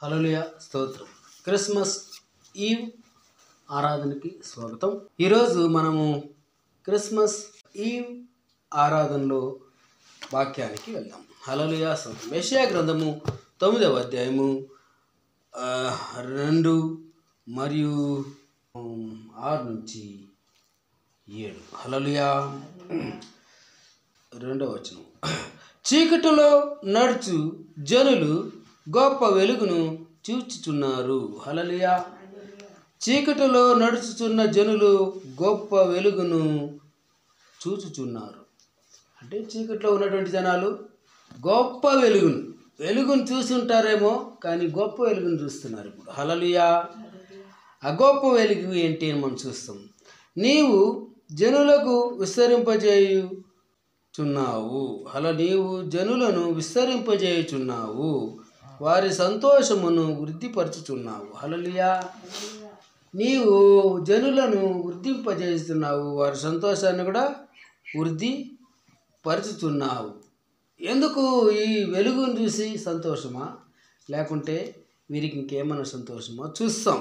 హల్లెలూయా స్తోత్రం. క్రిస్మస్ ఈవ్ ఆరాధనకి స్వాగతం. ఈరోజు మనము క్రిస్మస్ ఈవ్ ఆరాధనలో వాక్యానికి వెళ్దాం. హల్లెలూయా స్తోత్రం. యెషయా గ్రంథము 9వ అధ్యాయము 2 మరియు 6 నుంచి 7. హల్లెలూయా. 2వ వచనం. చీకటిలో నడుచు జనులు గొప్ప వెలుగును చూచుచున్నారు. హల్లెలూయా. చీకటిలో నడుచుచున్న జనులు గొప్ప వెలుగును చూచుచున్నారు. అంటే చీకటిలో ఉన్నటువంటి జనాలు గొప్ప వెలుగును చూస్తుంటారేమో, కానీ గొప్ప వెలుగును చూస్తున్నారు ఇప్పుడు. హల్లెలూయా. ఆ గొప్ప వెలుగు ఏంటి అని మనం చూస్తాం. నీవు జనులకు విస్తరింపజేయుచున్నావు. నీవు జనులను విస్తరింపజేయుచున్నావు, వారి సంతోషమును వృద్ధిపరచుచున్నావు. హల్లెలూయా. నీవు జనులను వృద్ధింపజేస్తున్నావు, వారి సంతోషాన్ని కూడా వృద్ధిపరచుచున్నావు. ఎందుకు? ఈ వెలుగును చూసి సంతోషమా, లేకుంటే వీరికి ఇంకేమైనా సంతోషమా చూస్తాం.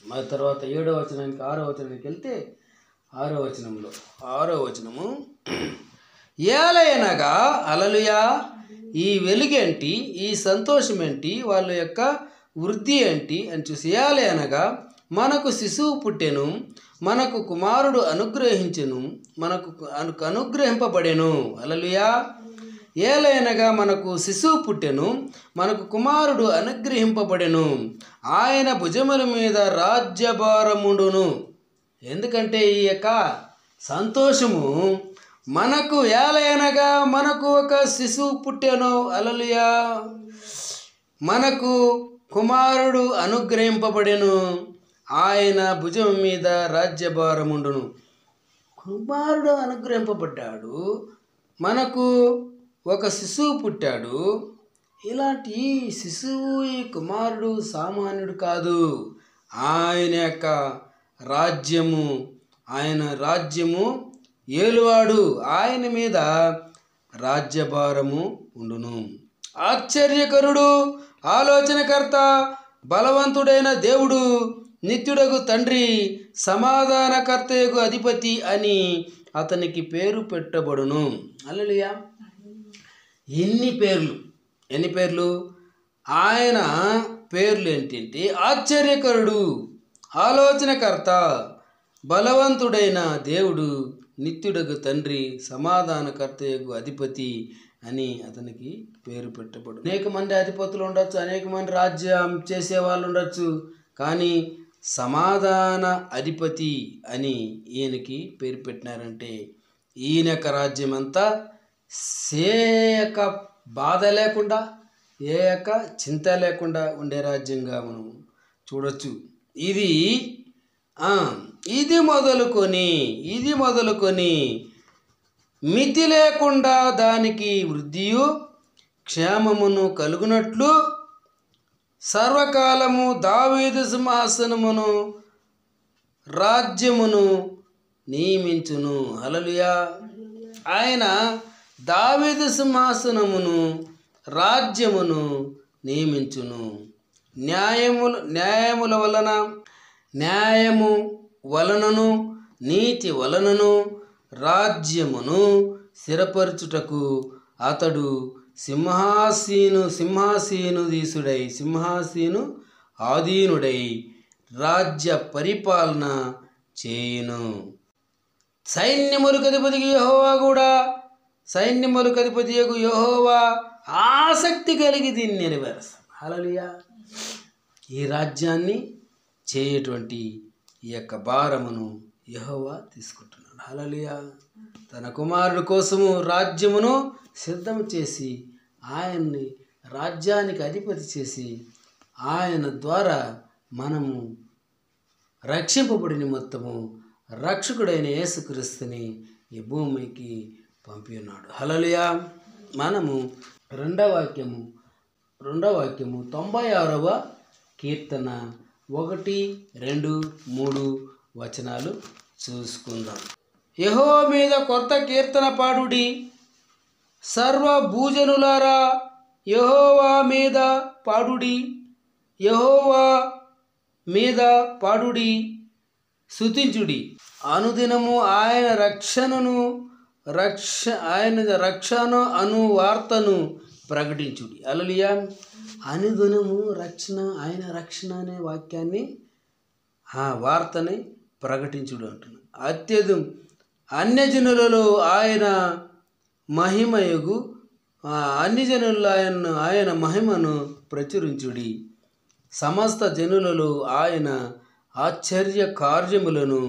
మరి తర్వాత 7వ వచనానికి 6వ వచనానికి వెళ్తే 6వ వచనము ఏలయనగా హల్లెలూయా, ఈ వెలుగేంటి, ఈ సంతోషం ఏంటి, వాళ్ళ యొక్క వృద్ధి ఏంటి అని చూసి, ఏలయనగా మనకు శిశువు పుట్టెను, మనకు కుమారుడు అనుగ్రహింపబడెను. హల్లెలూయా. ఏలయనగా మనకు శిశువు పుట్టెను, మనకు కుమారుడు అనుగ్రహింపబడెను, ఆయన భుజముల మీద రాజ్యభారముండును. ఎందుకంటే ఈ యొక్క సంతోషము మనకు ఏలయనగా మనకు ఒక శిశువు పుట్టెను. హల్లెలూయా. మనకు కుమారుడు అనుగ్రహింపబడెను, ఆయన భుజం మీద రాజ్యభారముండును. కుమారుడు అనుగ్రహింపబడ్డాడు, మనకు ఒక శిశువు పుట్టాడు. ఇలాంటి ఈ శిశువు, ఈ కుమారుడు సామాన్యుడు కాదు. ఆయన యొక్క రాజ్యము ఏలువాడు, ఆయన మీద రాజ్యభారము ఉండును. ఆశ్చర్యకరుడు, ఆలోచనకర్త, బలవంతుడైన దేవుడు, నిత్యుడగు తండ్రి, సమాధానకర్తయగు అధిపతి అని అతనికి పేరు పెట్టబడును. హల్లెలూయా. ఎన్ని పేర్లు! ఆయన పేర్లు ఏంటంటే ఆశ్చర్యకరుడు, ఆలోచనకర్త, బలవంతుడైన దేవుడు, నిత్యుడగు తండ్రి, సమాధానకర్తయగు అధిపతి అని అతనికి పేరు పెట్టబడు. అనేక మంది అధిపతులు ఉండొచ్చు, అనేక మంది రాజ్యం చేసేవాళ్ళు ఉండొచ్చు, కానీ సమాధాన అధిపతి అని ఈయనకి పేరు పెట్టినారంటే ఈయన యొక్క రాజ్యం అంతా ఏ యొక్క బాధ లేకుండా, ఏ యొక్క చింత లేకుండా ఉండే రాజ్యంగా మనం చూడొచ్చు. ఇది మొదలుకొని మితి లేకుండా దానికి వృద్ధియు క్షేమమును కలుగునట్లు సర్వకాలము దావీదు సింహాసనమును రాజ్యమును నియమించును. హల్లెలూయా. ఆయన దావీదు సింహాసనమును రాజ్యమును నియమించును. న్యాయము వలనను నీతి వలనను రాజ్యమును స్థిరపరచుటకు అతడు సింహాసీనుడై రాజ్య పరిపాలన చేయును. సైన్యములకు అధిపతియగు యెహోవా ఆసక్తి కలిగి దీన్ని నెరవేరుస్తాడు. హల్లెలూయా. ఈ రాజ్యాన్ని చేయటువంటి ఈ యొక్క భారమును యెహోవా తీసుకుంటున్నాడు. హల్లెలూయా. తన కుమారుడు కోసము రాజ్యమును సిద్ధం చేసి, ఆయన్ని రాజ్యానికి అధిపతి చేసి, ఆయన ద్వారా మనము రక్షింపబడిన మొత్తము రక్షకుడైన యేసుక్రీస్తుని ఈ భూమికి పంపి ఉన్నాడు. హల్లెలూయా. మనము రెండవ వాక్యము 96వ కీర్తన 1, 2, 3 వచనాలు చూసుకుందాం. యెహోవా మీద కొత్త కీర్తన పాడుడి, సర్వ భూజనులారా యెహోవా మీద పాడుడి, యెహోవా మీద పాడుడి, స్తుతించుడి. అనుదినము ఆయన రక్షణ అను వార్తను ప్రకటించుడి. హల్లెలూయా. అనుదినము ఆయన రక్షణ అనే వాక్యాన్ని వార్తని ప్రకటించుడు అంటున్నాడు. అన్యజనులలో ఆయన మహిమయగు అన్యజనులలో ఆయన మహిమను ప్రచురించుడి. సమస్త జనులలో ఆయన ఆశ్చర్య కార్యములను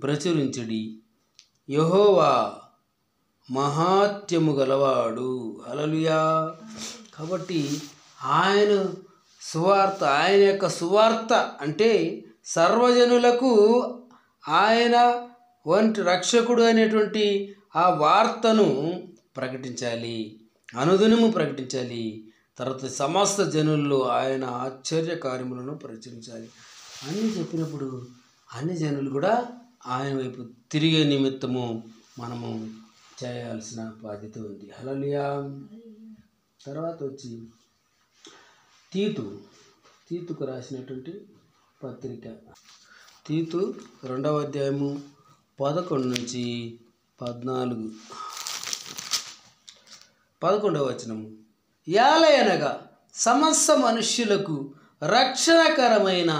ప్రచురించుడి. యెహోవా మహాత్యము గలవాడు. హల్లెలూయా. కాబట్టి ఆయన యొక్క సువార్త అంటే సర్వజనులకు ఆయన వంటి రక్షకుడు అనేటువంటి ఆ వార్తను ప్రకటించాలి, అనుదినము ప్రకటించాలి. తర్వాత సమస్త జనుల్లో ఆయన ఆశ్చర్య కార్యములను ప్రచురించాలి అని చెప్పినప్పుడు అన్ని జనులు కూడా ఆయన వైపు తిరిగే నిమిత్తము మనము చేయాల్సిన బాధ్యత ఉంది. హల్లెలూయా. తర్వాత వచ్చి తీతుకు రాసినటువంటి పత్రిక, తీతు 2వ అధ్యాయము 11 నుంచి 11వ వచనము. యాలయనగా సమస్త మనుష్యులకు రక్షణకరమైన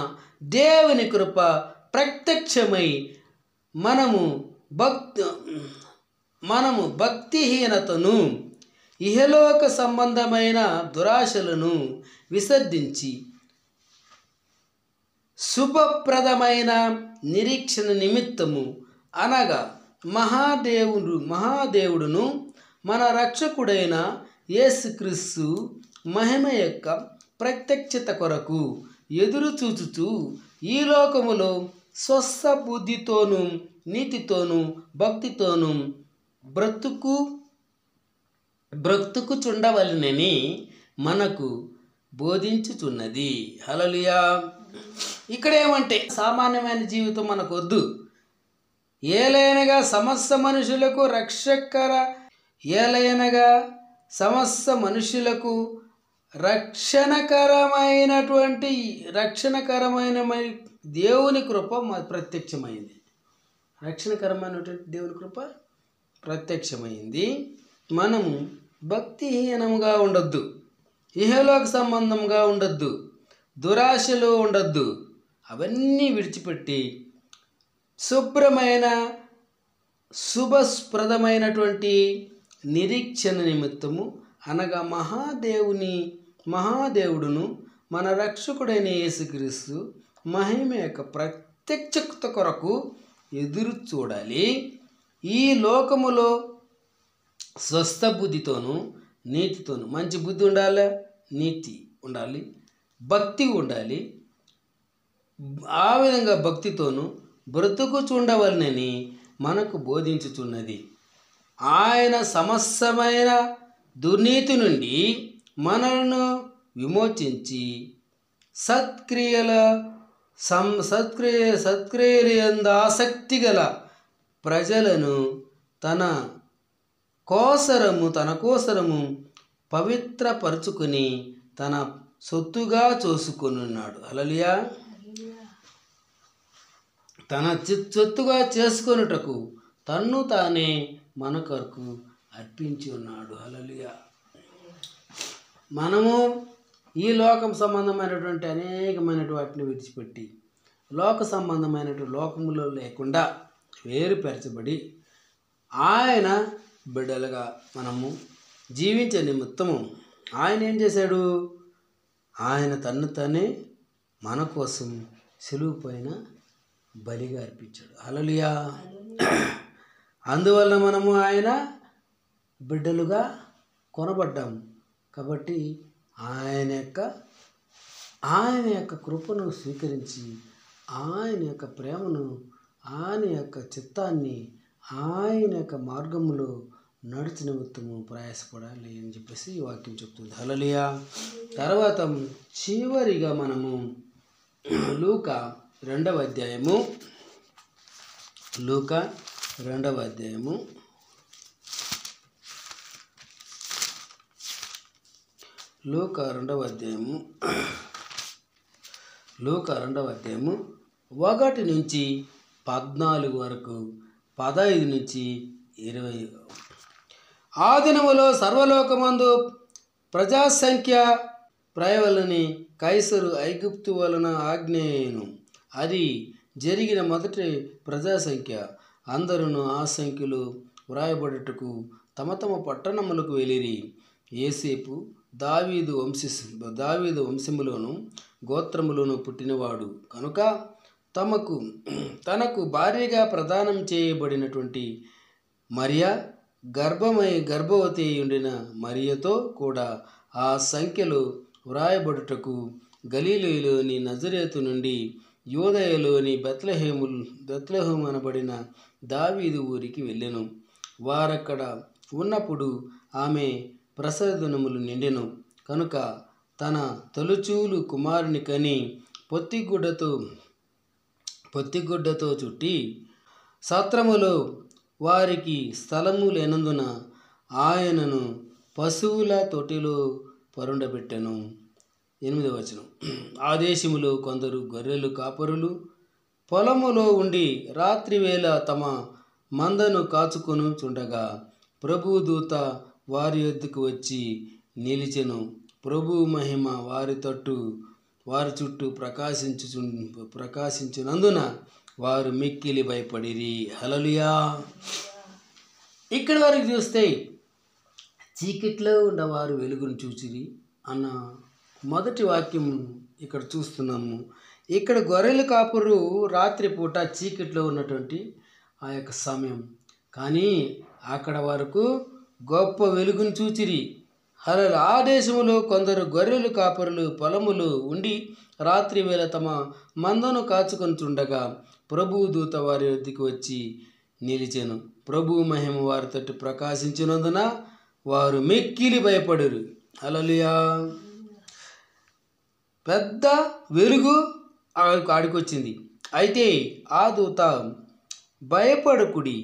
దేవుని కృప ప్రత్యక్షమై మనము భక్తిహీనతను ఇహలోక సంబంధమైన దురాశలను విసర్జించి శుభప్రదమైన నిరీక్షణ నిమిత్తము అనగా మహాదేవుడును మన రక్షకుడైన యేసుక్రీస్తు మహిమ యొక్క ప్రత్యక్షత కొరకు ఎదురు చూచుచు ఈ లోకములో స్వస్థ బుద్ధితోనూ నీతితోనూ భక్తితోనూ బ్రతుకుచుండవలెనని మనకు బోధించుచున్నది. హల్లెలూయా. ఇక్కడ ఏమంటే సామాన్యమైన జీవితం మనకు వద్దు. ఏలయనగా సమస్త మనుషులకు రక్షణకరమైన దేవుని కృప ప్రత్యక్షమైంది. రక్షణకరమైనటువంటి దేవుని కృప ప్రత్యక్షమైంది. మనము భక్తిహీనంగా ఉండొద్దు, ఇహలోక సంబంధంగా ఉండొద్దు, దురాశలో ఉండొద్దు. అవన్నీ విడిచిపెట్టి శుభ్రమైన శుభప్రదమైనటువంటి నిరీక్షణ నిమిత్తము అనగా మహాదేవుడును మన రక్షకుడైన యేసుక్రీస్తు మహిమ యొక్క ప్రత్యక్షత కొరకు ఎదురు చూడాలి. ఈ లోకములో స్వస్థ బుద్ధితోనూ నీతితోనూ, మంచి బుద్ధి ఉండాలి, నీతి ఉండాలి, భక్తి ఉండాలి. ఆ విధంగా భక్తితోనూ బ్రతుకుచుండవలనని మనకు బోధించుచున్నది. ఆయన సమస్తమైన దుర్నీతి నుండి మనలను విమోచించి సత్క్రియలందు ఆసక్తి గల ప్రజలను తన కోసరము పవిత్రపరుచుకుని తన సొత్తుగా చూసుకొనున్నాడు. హల్లెలూయా. తన సొత్తుగా చేసుకొనుటకు తన్ను తానే మన కొరకు అర్పించి ఉన్నాడు. హల్లెలూయా. మనము ఈ లోకం సంబంధమైనటువంటి అనేకమైనటువంటి వాటిని విడిచిపెట్టి లోక సంబంధమైనటువంటి లోకములో లేకుండా వేరుపరచబడి ఆయన బిడ్డలుగా మనము జీవించే నిమిత్తము ఆయన ఏం చేశాడు? ఆయన తన్ను తానే మన కోసం సిలువ పైన బలిగా అర్పించాడు. హల్లెలూయా. అందువల్ల మనము ఆయన బిడ్డలుగా కొనబడ్డాము. కాబట్టి ఆయన యొక్క కృపను స్వీకరించి ఆయన యొక్క ప్రేమను, ఆయన యొక్క చిత్తాన్ని, ఆయన యొక్క మార్గంలో నడిచి నిమిత్తము ప్రయాసపడాలి అని చెప్పేసి ఈ వాక్యం చెప్తుంది. హల్లెలూయా. తర్వాత చివరిగా మనము లూకా 2వ అధ్యాయము 31 లూకా 2వ అధ్యాయము 1 నుంచి 14 వరకు, 15 నుంచి 20. ఆ దినములో సర్వలోకమందు ప్రజాసంఖ్య ప్రయవలని కైసరు ఐగుప్తు వలన ఆజ్ఞేయను. అది జరిగిన మొదటి ప్రజాసంఖ్య. అందరూ ఆ సంఖ్యలో వ్రాయబడుటకు తమ తమ పట్టణములకు వెళ్ళిరి. యోసేపు దావీదు వంశములోను గోత్రములోను పుట్టినవాడు కనుక తనకు భార్యగా ప్రదానం చేయబడినటువంటి మరియా గర్భవతి ఉండిన మరియతో కూడా ఆ సంఖ్యలో వ్రాయబడుటకు గలిలయలోని నజరేతు నుండి యూదయలోని బెత్లెహేము అనబడిన దావీదు ఊరికి వెళ్ళెను. వారక్కడ ఉన్నప్పుడు ఆమె ప్రసవదినములు నిండెను కనుక తన తొలిచూలు కుమారుని కని పొత్తిగుడ్డతో చుట్టి సత్రములో వారికి స్థలము లేనందున ఆయనను పశువుల తొట్టిలో పరుండబెట్టెను. 8వ వచనం. ఆ దేశములో కొందరు గొర్రెలు కాపరులు పొలములో ఉండి రాత్రివేళ తమ మందను కాచుకొని చుండగా ప్రభు దూత వారి యొద్దకు వచ్చి నిలిచెను. ప్రభు మహిమ వారి చుట్టూ ప్రకాశించునందున వారు మిక్కిలి భయపడిరి. హల్లెలూయా. ఇక్కడి వరకు చూస్తే చీకట్లో ఉన్నవారు వెలుగును చూచిరి అన్న మొదటి వాక్యం ఇక్కడ చూస్తున్నాము. ఇక్కడ గొర్రెల కాపురు రాత్రిపూట చీకట్లో ఉన్నటువంటి ఆ యొక్క సమయం, కానీ అక్కడ వరకు గొప్ప వెలుగును చూచిరి. ఆ దేశంలో కొందరు గొర్రెలు కాపరులు పొలములు ఉండి రాత్రి వేళ తమ మందను కాచుకొని చుండగా ప్రభు దూత వారి వద్దకు వచ్చి నిలిచెను. ప్రభు మహిమ వారితో ప్రకాశించినందున వారు మిక్కిలి భయపడరు. హల్లెలూయా. పెద్ద వెలుగు ఆడికొచ్చింది. అయితే ఆ దూత భయపడకుడి,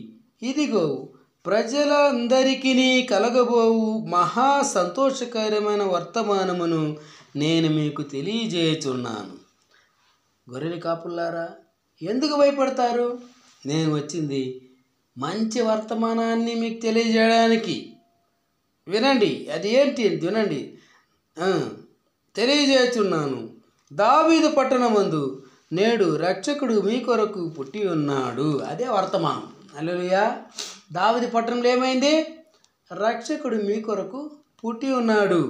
ఇదిగో ప్రజలందరికీ కలగబోవు మహా సంతోషకరమైన వర్తమానమును నేను మీకు తెలియజేయుచున్నాను. గొర్రెల కాపులారా, ఎందుకు భయపడతారు? నేను వచ్చింది మంచి వర్తమానాన్ని మీకు తెలియజేయడానికి. వినండి, అది ఏంటి వినండి. తెలియజేస్తున్నాను. దావీదు పట్టణమందు నేడు రక్షకుడు మీ కొరకు పుట్టి ఉన్నాడు. అదే వర్తమానం. హల్లెలూయా. దావీదు పట్టణంలో ఏమైంది? రక్షకుడు మీ కొరకు పుట్టి ఉన్నాడు.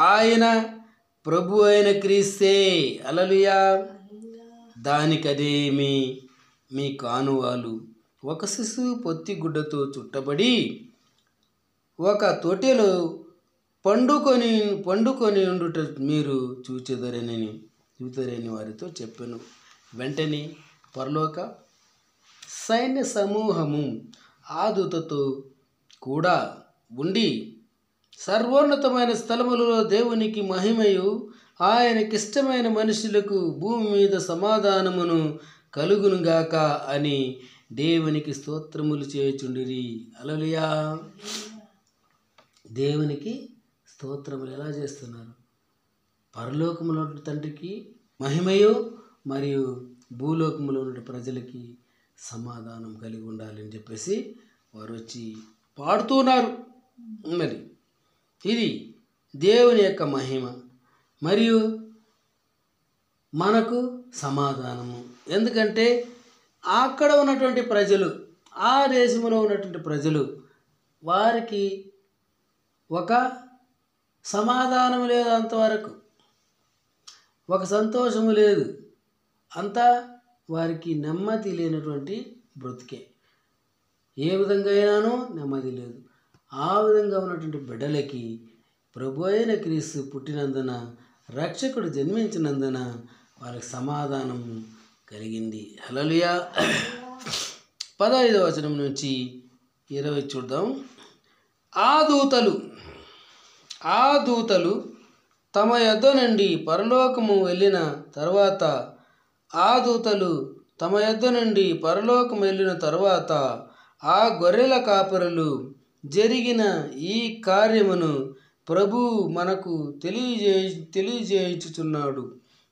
ఆయన ప్రభు అయిన క్రీస్తే. హల్లెలూయా. దానికదే మీ కానువాలు. ఒక శిశువు పొత్తిగుడ్డతో చుట్టబడి ఒక తొట్టెలో పండుకొని ఉండుట మీరు చూచెదరని వారితో చెప్పాను. వెంటనే పరలోక సైన్య సమూహము ఆ దూతతో కూడా ఉండి సర్వోన్నతమైన స్థలములలో దేవునికి మహిమయు ఆయనకిష్టమైన మనుషులకు భూమి మీద సమాధానమును కలుగునుగాక అని దేవునికి స్తోత్రములు చేయుచుండిరి. హల్లెలూయా. దేవునికి స్తోత్రములు ఎలా చేస్తున్నారు? పరలోకములో ఉన్న తండ్రికి మహిమయు మరియు భూలోకములో ఉన్న ప్రజలకి సమాధానం కలిగి ఉండాలని చెప్పేసి వారు వచ్చి పాడుతున్నారు. మరి ఇది దేవుని యొక్క మహిమ మరియు మనకు సమాధానము. ఎందుకంటే అక్కడ ఉన్నటువంటి ప్రజలు, ఆ దేశంలో ఉన్నటువంటి ప్రజలు, వారికి ఒక సమాధానం లేదు, అంతవరకు ఒక సంతోషము లేదు, అంతా వారికి నెమ్మది లేనటువంటి బ్రతుకే. ఏ విధంగా అయినానో నెమ్మది లేదు. ఆ విధంగా ఉన్నటువంటి బిడ్డలకి ప్రభు అయిన క్రీస్తు పుట్టినందున, రక్షకుడు జన్మించినందున వాళ్ళకి సమాధానం కలిగింది. హల్లెలూయా. 15వ వచనం నుంచి 20 చూద్దాం. ఆ దూతలు తమ యొద్ద నుండి పరలోకము వెళ్ళిన తర్వాత ఆ గొర్రెల కాపరులు జరిగిన ఈ కార్యమును ప్రభు మనకు తెలియజేయుచున్నాడు.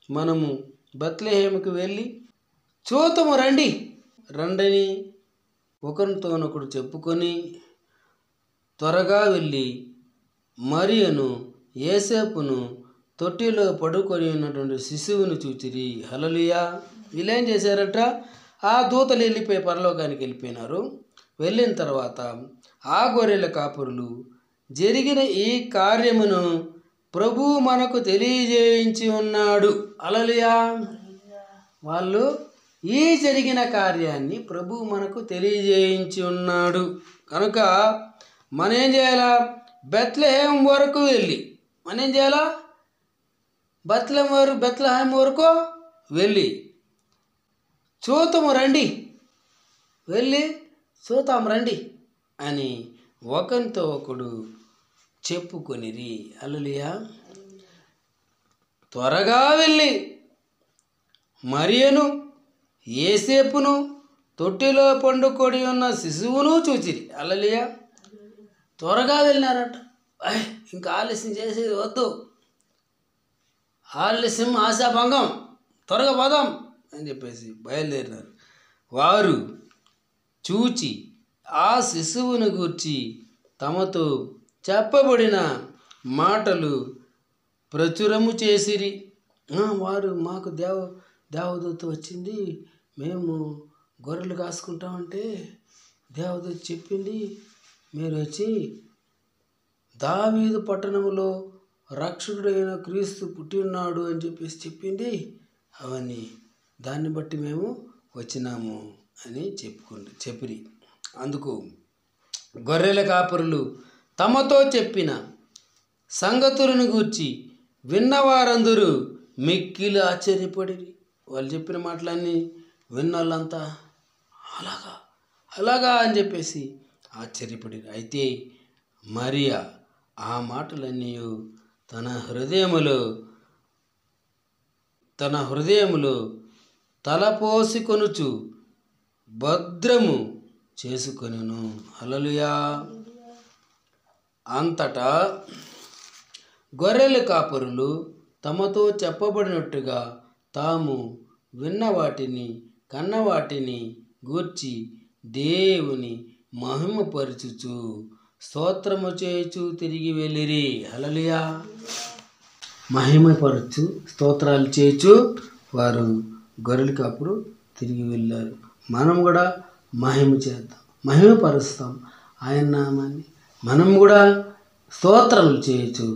మనము బెత్లెహేముకు వెళ్ళి చూతము రండని ఒకరితోనొకడు చెప్పుకొని త్వరగా వెళ్ళి మరియను యేసేపును తొట్టిలో పడుకొని ఉన్నటువంటి శిశువును చూచిరి. హల్లెలూయా. వీళ్ళేం చేశారట? ఆ దూతలు వెళ్ళిపోయి పరలోకానికి వెళ్ళిపోయినారు. వెళ్ళిన తర్వాత ఆ గొర్రెల కాపురులు జరిగిన ఈ కార్యమును ప్రభు మనకు తెలియజేయించి ఉన్నాడు. హల్లెలూయా. వాళ్ళు ఈ జరిగిన కార్యాన్ని ప్రభు మనకు తెలియజేయించి ఉన్నాడు కనుక మనం ఏం చేయాలా? బెత్లెహేం వరకు వెళ్ళి మనం ఏం చేయాలా? బెత్లెహేం వరకు వెళ్ళి చూతాము రండి అని ఒకరితో ఒకడు చెప్పుకొనిరి. హల్లెలూయా. త్వరగా వెళ్ళి మరియను యేసేపును తొట్టిలో పండుకొని ఉన్న శిశువును చూచిరి. హల్లెలూయా. త్వరగా వెళ్ళినారట. ఇంకా ఆలస్యం చేసేది వద్దు, ఆలస్యం ఆశాభంగం, త్వరగా పోదాం అని చెప్పేసి బయలుదేరినారు. వారు చూచి ఆ శిశువును గూర్చి తమతో చెప్పబడిన మాటలు ప్రచురము చేసిరి. వారు మాకు దేవదూత వచ్చింది, మేము గొర్రెలు కాసుకుంటామంటే దేవదూత చెప్పింది, మీరు వచ్చి దావీదు పట్టణంలో రక్షకుడైన క్రీస్తు పుట్టి ఉన్నాడు అని చెప్పేసి చెప్పింది. అవన్నీ దాన్ని బట్టి మేము వచ్చినాము అని చెప్పిరి. అందుకు గొర్రెల కాపరులు తమతో చెప్పిన సంగతులను గూర్చి విన్నవారందరూ మిక్కిలి ఆశ్చర్యపడిరి. వాళ్ళు చెప్పిన మాటలన్నీ విన్నోళ్ళంతా అలాగా అని చెప్పేసి ఆశ్చర్యపడిరి. అయితే మరియా ఆ మాటలన్నీ తన హృదయములో తలపోసికొనుచు భద్రము చేసుకొనెను. హల్లెలూయా. అంతటా గొర్రెల కాపరులు తమతో చెప్పబడినట్టుగా తాము విన్న వాటిని కన్న వాటిని గూర్చి దేవుని మహిమపరచుచు స్తోత్రము చేయుచు తిరిగి వెళ్ళిరి. హల్లెలూయా. మహిమపరచు స్తోత్రాలు చేయుచు వారు గొర్రెల కాపురు తిరిగి వెళ్ళారు. మనం కూడా మహిమ చేద్దాం, మహిమపరుస్తాం ఆయన నామాన్ని. మనం కూడా స్తోత్రములు చేయొచ్చు.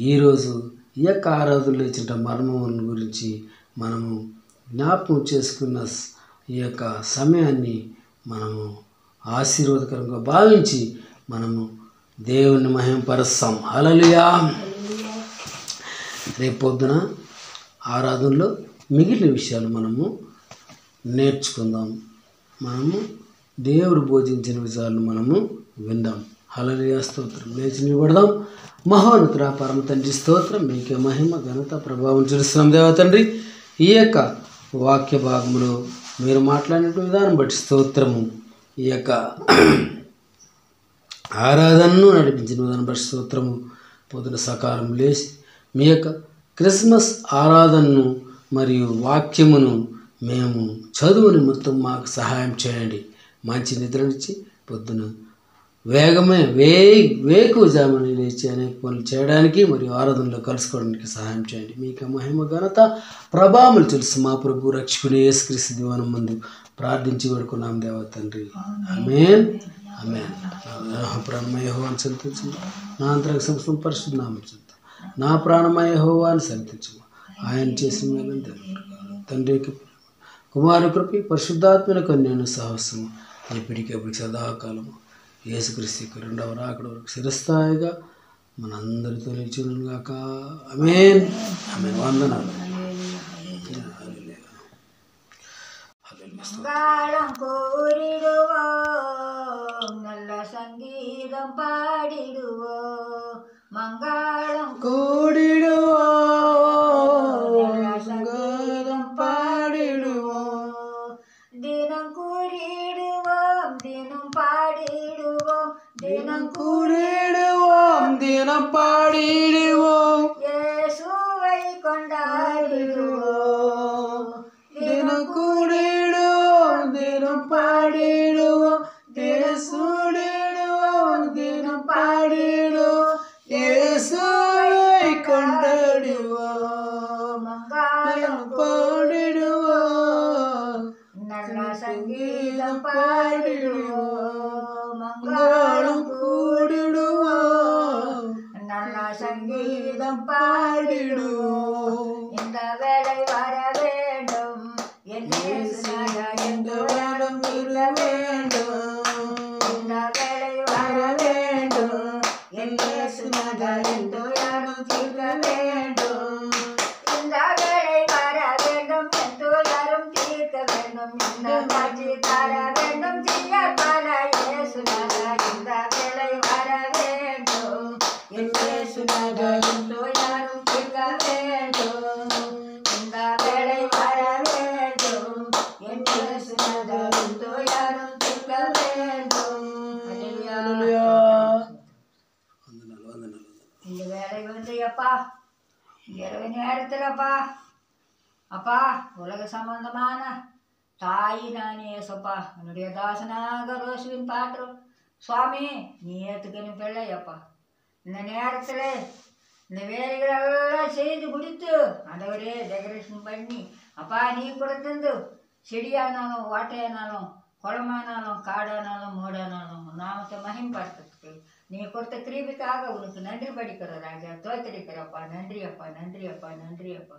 ఈరోజు ఈ యొక్క ఆరాధనలో ఇచ్చిన మర్మం గురించి మనము జ్ఞాపకం చేసుకున్న ఈ యొక్క సమయాన్ని మనము ఆశీర్వాదకరంగా భావించి మనము దేవుని మహిమపరుస్తాం. హల్లెలూయా. రేపు పొద్దున ఆరాధనలో మిగిలిన విషయాలు మనము నేర్చుకుందాం. మనము దేవుడు బోధించిన విషయాలను మనము విందాం. హల్లెలూయా. స్తోత్రం. లేచి నిలబడదాం. మహోన్నతుడా పరమ తండ్రి స్తోత్రం, మీకే మహిమ ఘనత ప్రభావం చూస్తున్నాం దేవా తండ్రి. ఈ యొక్క వాక్య భాగంలో మీరు మాట్లాడిన విధానం బట్టి స్తోత్రము. ఈ యొక్క ఆరాధనను నడిపించిన విధానం బట్టి స్తోత్రము. పొద్దున సకాలం లేచి మీ యొక్క క్రిస్మస్ ఆరాధనను మరియు వాక్యమును మేము చదువు నిమిత్తం మాకు సహాయం చేయండి. మంచి నిద్రనిచ్చి పొద్దున వేకువజామున లేచి అనేక పనులు చేయడానికి మరియు ఆరాధనలో కలుసుకోవడానికి సహాయం చేయండి. మీకు మహిమ ఘనత ప్రభావములు తెలుసు మా ప్రభు రక్షకుని యేసుక్రీస్తు దివానం ముందు ప్రార్థించి వేడుకున్నాం దేవా తండ్రి. ఆమేన్ ఆమేన్. ప్రాణమయ యెహోవాను సంతించు, నా అంతరంగ సంస్థ పరిశుద్ధ నామమున చెప్తా. నా ప్రాణమయ యెహోవాను సంతించు, ఆయన చేసిన మేలు తండ్రికి కుమారు కృపి పరిశుద్ధాత్మకు నేను సాహసము ఎప్పటికెప్పుడు సదాకాలము యేసుక్రీస్తు రెండవ రాకడ వరకు చిరస్థాయిగా మనందరితో నిలిచును గాక. ఆమేన్ ఆమేన్. వందనాలు. మంగళం కోరిడువో నల్ల సంగీతం పాడిడువో, మంగళం కోడిడువో నల్ల సంగీతం పాడిడువో, దినం కూరిడువో దినం పాడిడువో, దినం కూడిడువో దినం పాడి கூறிடுவோம். இந்த வேளை வர வேண்டும் என் இயேசுநாதா என் துயரம் தீர்க்க வேண்டும். இந்த வேளை வர வேண்டும் என் இயேசுநாதா என் துயரம் தீர்க்க வேண்டும். இந்த வேளை வர வேண்டும் என் துயரம் தீர்க்க வேண்டும். இந்த காட்சி தர வேண்டும் ஜீயபல இயேசுநாதா. இந்த வேளை வர வேண்டும் என் இயேசுநாதா என் துயரம் தீர்க்க வேண்டும். இந்த வேளை வர வேண்டும் என் இயேசுநாதா என் துயரம் தீர்க்க வேண்டும். ஹல்லேலூயா. வந்தனால இந்த வேலை வந்து அப்பா இரவு நேரத்திலப்பா அப்பா உலக சம்பந்தமான தாய் நானே ஏசப்பா என்னுடைய தாசனாக ரோசுவின் பாட்டு சுவாமி நீ ஏற்றுக்கணும் பிள்ளையப்பா. இந்த நேரத்தில் இந்த வேலைகளெல்லாம் செய்து முடித்து ஆண்டவரே டெக்கரேஷன் பண்ணி அப்பா நீ கொடுத்தது செடியானாலும் ஓட்டையானாலும் குளமானாலும் காடானாலும் மூடானாலும் நாமத்தை மகிம்படுத்துறதுக்கு நீ கொடுத்த கிருபிக்காக உனக்கு நன்றி படிக்கிற ராஜா. தோத்தரிக்கிறப்பா. நன்றி அப்பா, நன்றி அப்பா, நன்றி அப்பா.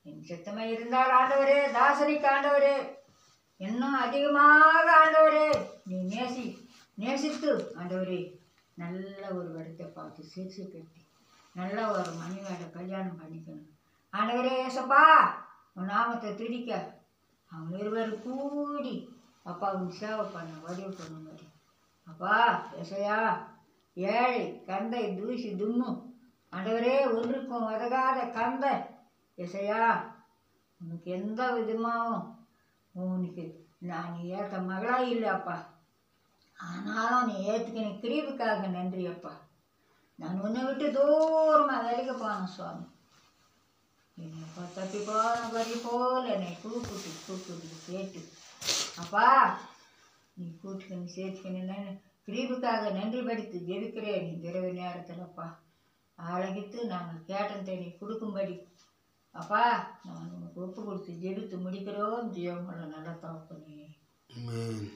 என் சித்தமே இருந்தால் ஆண்டவரே தாசனிக்கு ஆண்டவரே இன்னும் அதிகமாக ஆண்டவரே நீ நேசித்து ஆண்டவரே நல்ல ஒரு இடத்தை பார்த்து சிரிச்சு கட்டி நல்ல ஒரு மணிவேட கல்யாணம் பண்ணிக்கணும் ஆண்டவரே. ஏசப்பா உன் நாமத்தை துதிக்க அவங்க இருவரும் கூடி அப்பா உன் சேவை பண்ண உதவி பண்ணுங்க அப்பா. ஏசையா ஏழை கந்தை தூசி தும்மு ஆண்டவரே ஒன்றுக்கும் உதகாத கந்தை ஏசையா உனக்கு எந்த விதமாகவும் உனக்கு நான் நீ ஏற்ற மகளா இல்லைப்பா. ஆனாலும் நீ ஏற்றுக்கின கிருபைக்காக நன்றி அப்பா. நான் உன்னை விட்டு தூரமாக விலகி போனேன் சுவாமி. என்னப்பா தப்பி போன வரி போல் என்னை கூப்பிட்டு கேட்டு அப்பா நீ கூட்டுக்கணும் சேர்த்துக்கணும் கிருபைக்காக நன்றி படித்து ஜெபிக்கிறேன். இந்த இரவு நேரத்தில்ப்பா அழகித்து நாங்கள் கேட்டதை நீ கொடுக்கும்படி அப்பா நான் உனக்கு ஒப்பு கொடுத்து ஜெபித்து முடிக்கிறோம். ஜீவங்களை நல்லா தகப்பனே. ஆமென்.